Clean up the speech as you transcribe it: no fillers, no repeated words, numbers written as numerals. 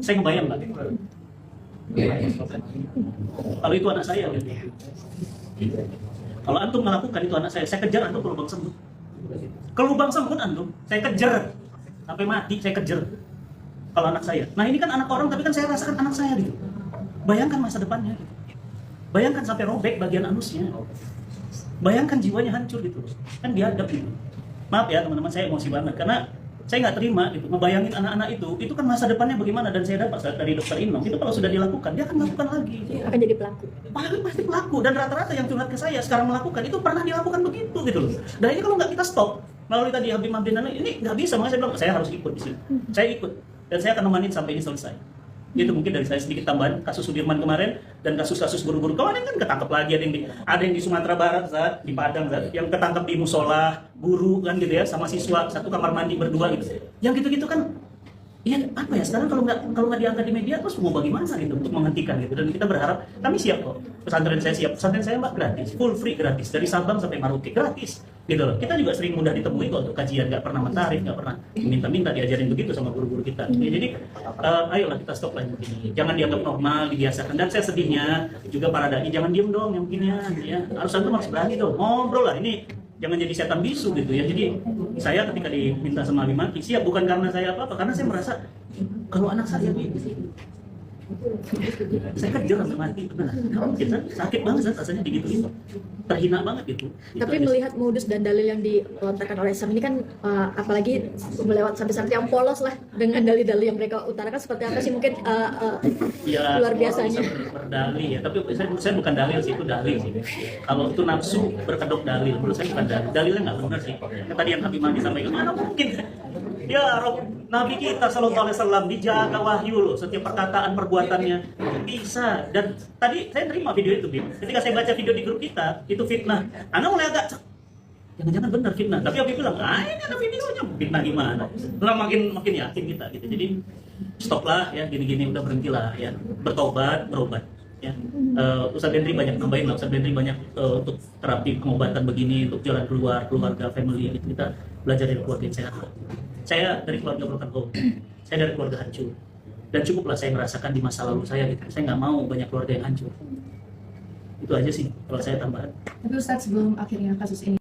Saya ngebayang nggak? Kalau itu anak saya, gitu. Kalau antum melakukan itu anak saya kejar antum ke lubang semut. Ke lubang semut antum, saya kejar sampai mati, saya kejar. Kalau anak saya, nah ini kan anak orang, tapi kan saya rasakan anak saya gitu. Bayangkan masa depannya, gitu. Bayangkan sampai robek bagian anusnya. Bayangkan jiwanya hancur gitu, kan diadap gitu. Maaf ya teman-teman, saya emosi banget karena saya nggak terima gitu, ngebayangin anak-anak itu kan masa depannya bagaimana, dan saya dapat dari dokter Inong itu kalau sudah dilakukan dia akan melakukan lagi. Dia akan jadi pelaku. Pasti pelaku, dan rata-rata yang curhat ke saya sekarang melakukan itu pernah dilakukan begitu gitu loh. Dan ini kalau nggak kita stop melalui tadi Habib Mabdinana ini nggak bisa, makanya saya bilang saya harus ikut di sini. Saya ikut dan saya akan nemanin sampai ini selesai. Itu mungkin dari saya sedikit tambahan kasus Sudirman kemarin dan kasus-kasus guru-guru kemarin kan ketangkep lagi, ada yang di Sumatera Barat saat di Padang saat yang ketangkep di musola guru kan gitu ya, sama siswa satu kamar mandi berdua gitu. Yang gitu-gitu kan ya apa ya, sekarang kalau nggak diangkat di media terus mau bagaimana gitu untuk menghentikan gitu. Dan kita berharap, kami siap kok, pesantren saya siap, pesantren saya mbak gratis, full free gratis dari Sabang sampai Merauke gratis gitu loh. Kita juga sering mudah ditemui kok untuk kajian, nggak pernah mentarif, nggak pernah minta diajarin begitu sama guru-guru kita. Ya, jadi ayolah kita stop lah begini, jangan dianggap normal, dibiasakan. Dan saya sedihnya juga para dai jangan diem dong yang beginian ya, harus berani dong, ngobrol lah, ini jangan jadi setan bisu gitu ya. Jadi saya ketika diminta sama Habib Maki siap, bukan karena saya apa-apa, karena saya merasa kalau anak saya saya kejar sampai mati, benar. Mungkin sakit banget rasanya digituin, terhina banget gitu. Tapi melihat modus dan dalil yang dilontarkan oleh Sam ini kan apalagi melewat sampai yang polos lah dengan dalil-dalil yang mereka utarakan, seperti apa sih mungkin ya, luar biasanya. Berdalil ya, tapi saya bukan dalil sih, itu dalil sih. Kalau itu nafsu berkedok dalil, menurut saya bukan dalil. Dalilnya nggak benar sih. Tadi yang Habib Maki sampaikan, mana mungkin? Ya Rob, Nabi kita Sallallahu Alaihi Wasallam dijaga wahyu loh, setiap perkataan perbuatannya bisa. Dan tadi saya terima video itu, Bim. Ketika saya baca video di grup kita, itu fitnah. Anda mulai agak jangan-jangan benar fitnah. Tapi Habib bilang, ini ada videonya, fitnah gimana? Nah, makin yakin kita gitu. Jadi stoplah ya, gini-gini udah berhentilah ya, bertobat, berobat. Ya, Ustadz Hendri banyak nambahin, Ustadz Hendri banyak untuk terapi pengobatan begini, untuk jalan keluar, keluarga, family gitu. Kita belajar dari keluarga yang sehat. Saya dari keluarga broken home, saya dari keluarga hancur, dan cukuplah saya merasakan di masa lalu saya gitu. Saya nggak mau banyak keluarga yang hancur. Itu aja sih kalau saya tambahan. Tapi Ustadz, sebelum akhirnya kasus ini